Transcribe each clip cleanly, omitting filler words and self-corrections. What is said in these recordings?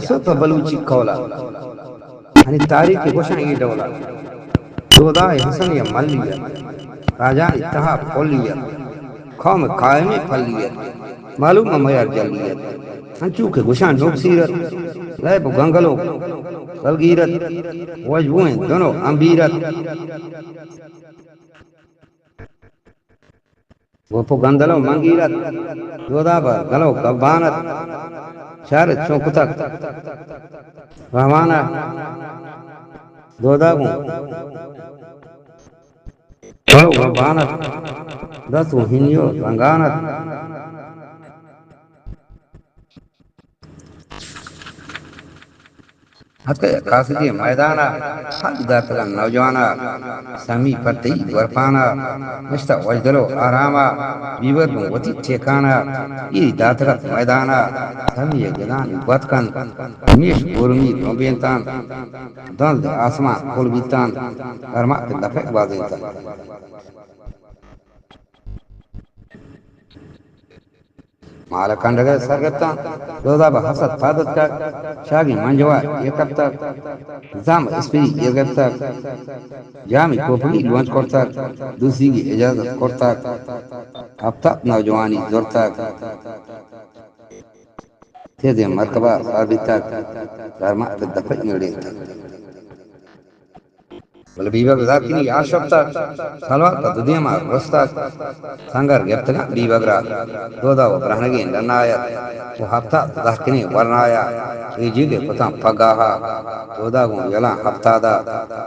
صوت بلوچی کولا یعنی تاریخ گوشن ای دولا دودا حسن یا ملیت راجا اتحاب قولیت قوم قائم پلیت معلوم میار جلیت انچو کے گوشن نوک سیرت لائب گنگلو کلگیرت وجبویں دونوں امبیرت گوپو گندلو منگیرت دودا پر گلو گبانت شارت چوکتک روانا دودا کو گلو گبانت دسو ہنیو رنگانت حتی قاصدی میدانا حد داتلا نوجوانا سمی پرتی ورپانا مشتا وجدلو آراما بیور وطی ٹھیکانا یہ داتلت میدانا سمی جدان بطکن میش گورمی روبینتان دند آسمان کھول بیتان ارما دفع بازیتان مالکانڈگے سرگتان دودا بحسد فادت کا شاگی منجوا یکبتر زام اسپری یگبتر جامی کوپلی لونچ کرتر دوسری کی اجازت کرتر اب تک نوجوانی زورتر تیزے مرکبہ ثابتر درما دفع نڑیتر بل بیبا ذاتینی آشبتا سلوات تا دودیما رستا سنگر گفتگا بیبا گرا دودا و برہنگی لنایت و ہفتہ دہکنی ورنایا ایجیگے پتاں پگاہا دودا گون یلان ہفتہ دا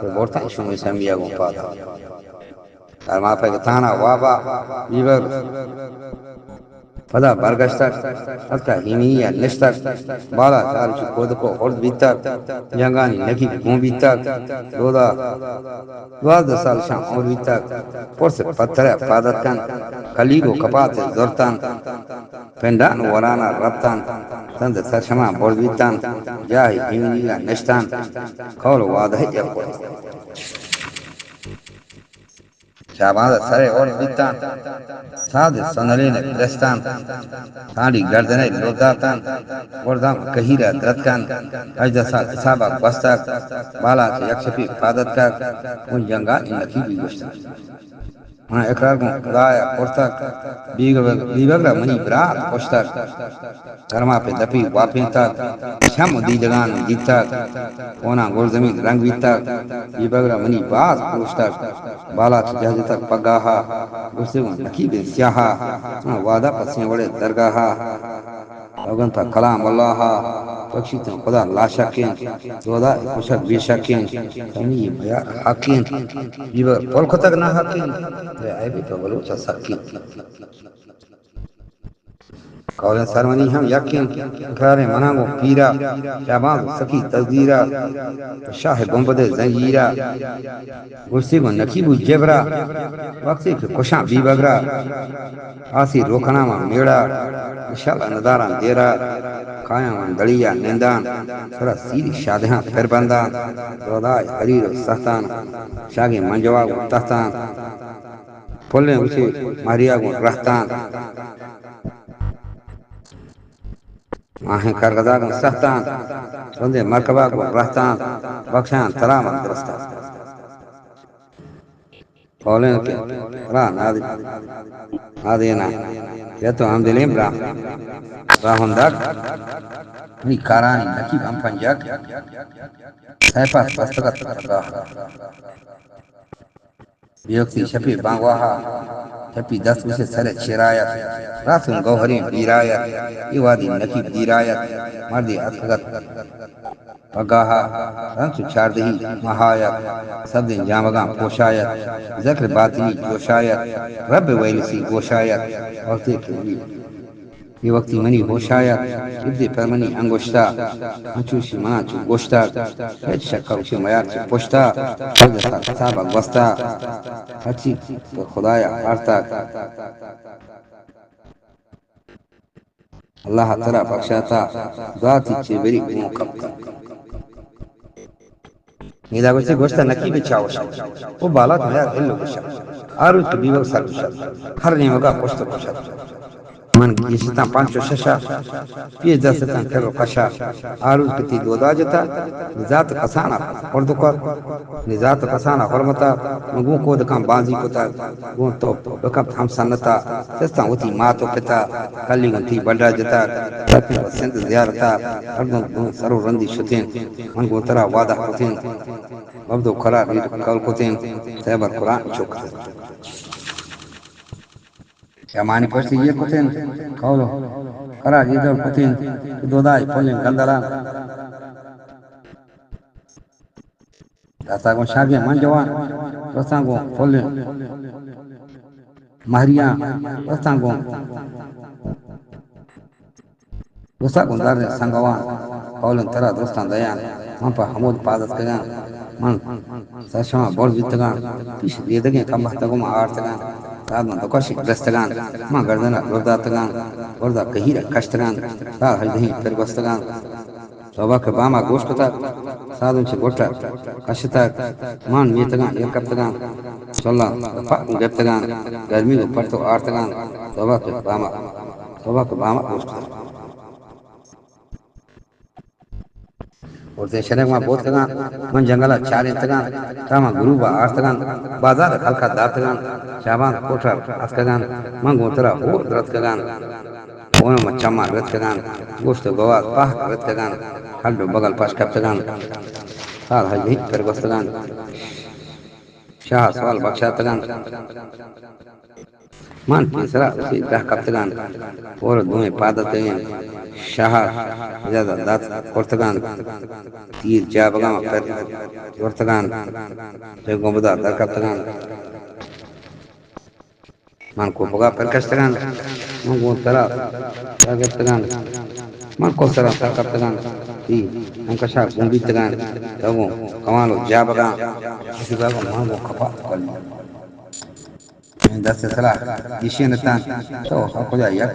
بورتاں شمی سمبیا گون پادا درما پگتانا وابا بیبا فدا برگشتر حتی ہینی نشتر بالا تارچ خود کو خورد بیتر جنگانی نکی گون بیتر دودا 12 سال شام عمر بیتر پرس پتھر فادت کن کلیگو کپات زورتان پندان ورانا ربتان تند سرشما برد بیتان جاہی ہینی نشتان کول وادہ یکو شاباز سرے اور بیتان ساد سنلین پرستان ساڑی گردنے لوداتان وردام کہیرہ درتکان اجدسا حسابہ بستاک بالا سے یکشپی فادت کاک ان جنگان انکی بھی گوشتان وہاں اقرار کو خدایا پرتاک بیگرہ منی برات پشتاک گرما پہ دپی واپین تاک شم دیدگان دیتاک اونا گل زمین رنگ بیتاک بیگرہ منی باز پوشتاک بالا جہاز تک پگاہا گوشتے گون نکیب سیاہا وعدہ پسیں وڑے درگاہا اگن تا کلام اللہ بخشیتن خدا لا شکین دودا خوشک بے شکین تنی بیار حقین بیبر پولکو تک نہ حقین اے بھی تو بلوچا سکین قولن سرمنی ہم یقین اقرار منانگو پیرا شابان سکی تذیرہ شاہ گنبد زنجیرہ گرسی کو نکیبو جبرا وقتی کہ کشاں بی بگرا آسی روکنا ما میڑا انشاءاللہ نداران دیرا کھایا من دڑیا نندان سرا سیدی شادہاں پھر بندان دودائے حریر و سختان شاگی منجوا کو تختان پھلیں اسے ماریا کو رہتان آہیں کرگزا کو سختان بندے مرکبہ کو رہتان بخشان ترامت درستان قولیں کے را نادینا یا تو ہم دلیم راہن داک نی کارانی نکیب ہم پنجاک سیپا پستگت رگاہ بیوکتی شپی بانگواہا شپی دست اسے سرے چرایت راتن گوہرین بیرایت ایوادی نکیب دیرایت مردی اتخگت پگاہا رنسو چاردہی مہایت سب دن جامگاں پوشایت ذکر باطنی جوشایت رب ویلسی گوشایت وقتی کبھی یہ وقتی منی ہوشایت ابدی پر منی انگوشتا انچوشی منا چو گوشتا ہیچ شکا اسی میار چو پوشتا حضرتا کتابا گوستا حچی پر خدایا آرتا اللہ تعالی بخشاتا ذاتی چی بری موقبتا نیدہ گوشتے گوشتا نکی بچاوشا وہ بالات میار ہلو گوشا آروز کبھی وقت سر گوشا ہر نیمگا پوشتا گوشا من gishtan pancho shasha pieza setan kero kasha aruz kiti doda jata nizat kasana ordukar nizat kasana hormata ngu ko de kan banzi kota gu to bakam ham sanata sestan uti mato pita kalli ganti balda jata tapi sent ziyarata ardun saru randi shutin man go tara wada kutin babdo khara kal kutin sabar quran chok Yamani pasti ye kutin kaulo kara yedol kutin dodai polin gandalan data gon shabi manjawan rasango polin mahriya rasango dosa gon dar sangawan kaulin tara dostan dayan mampa hamud padat kagan man sashama bol vitagan pish yedegen kambahta gom aartagan saadman dokashi drastagan man gardana rodatagan gorda kahira kashtagan saad hajdahi pergostagan soba ke bama goshkotak saadun che gota kashtak man mietagan yerkaptagan solla pa geptagan garmi go parto aartagan soba ke bama goshkotak Orte sharek ma bot kagan man jangala chare tagan tama guruba artagan bazar halka dartagan shaban kotar askagan man gotara ho drat kagan ona machama drat kagan goshto gawat pah drat kagan haldo bagal pas kaptagan sal haji pergostagan shah swal baksha tagan man pisra usi dah kaptagan or dume padatagen shahar jada dat kortagan tir jabagan per kortagan te gombada dar kaptagan man ko boga per kastagan man go tara dar kaptagan man ko sara dar kaptagan ti man ka shah gombi tagan tago kamalo jabagan isi bago man go kapa kal das sala dishenatan to hakoja yak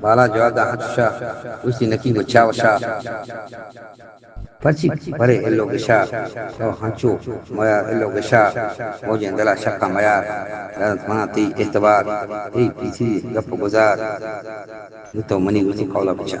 Bala jawab da hatsha usi naki go chawa sha pachi pare ello gesha to hancho maya ello gesha mojen dala shakka maya ran manati ihtibar ei pichi gap guzar to mani usi kaula bacha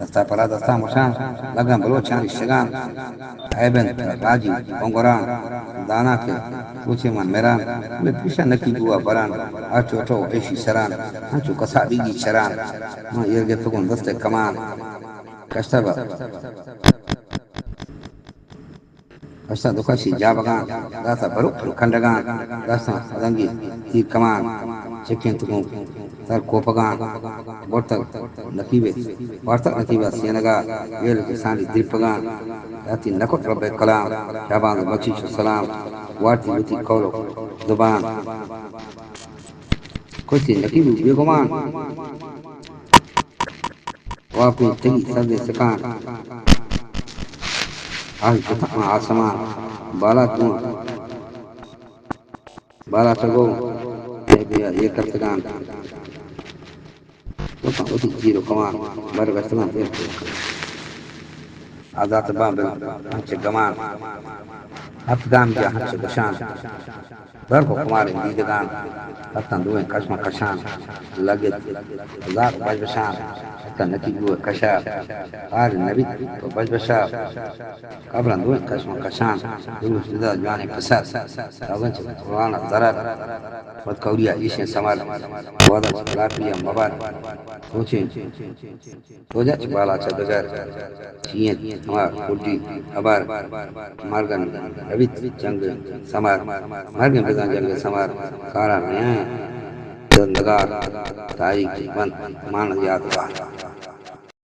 Dasta para dasta mushan lagan balochan shagan aiben raji bongoran dana ke puche man meran le pisha naki dua baran acho to eshi saran acho kasa digi saran ma yerge to gon dasta kaman kastaba kasta dokashi jabagan dasta baruk kandagan dasta dangi ti kaman chekin to tar kopagan bortak nakibe wartak nakiba sienaga yel kisani dirpagan ati nakot rabbe kalam shaban bakshi salam wati uti kaulo zuban kuti nakibu begoman wapi tegi sabde sakan ay kutama asaman bala tu bala tago ye kartagan uti jiro kaman bar gastagan آزاد بامبل ہنچ گمان افغان جا ہنچ گشان در کو کمار دیدگان اتن دوئیں کشم کشان لگت ہزار بج بشان اتن نتی گوئے کشاب are نبی تو بج بشاب قبرن دوئیں کشم کشان دوئیں جدا جوانی پسر تاغنچ قرآن ضرر ود کوریا ایشن سمر وادچ لاپیا مبار سوچیں توجہ بالا چدگر چین ہمار کردی ابار مارگن رویت جنگ سمار مارگن بزن جنگ سمار کارا نیا زندگار تاریخ بند مان یاد بار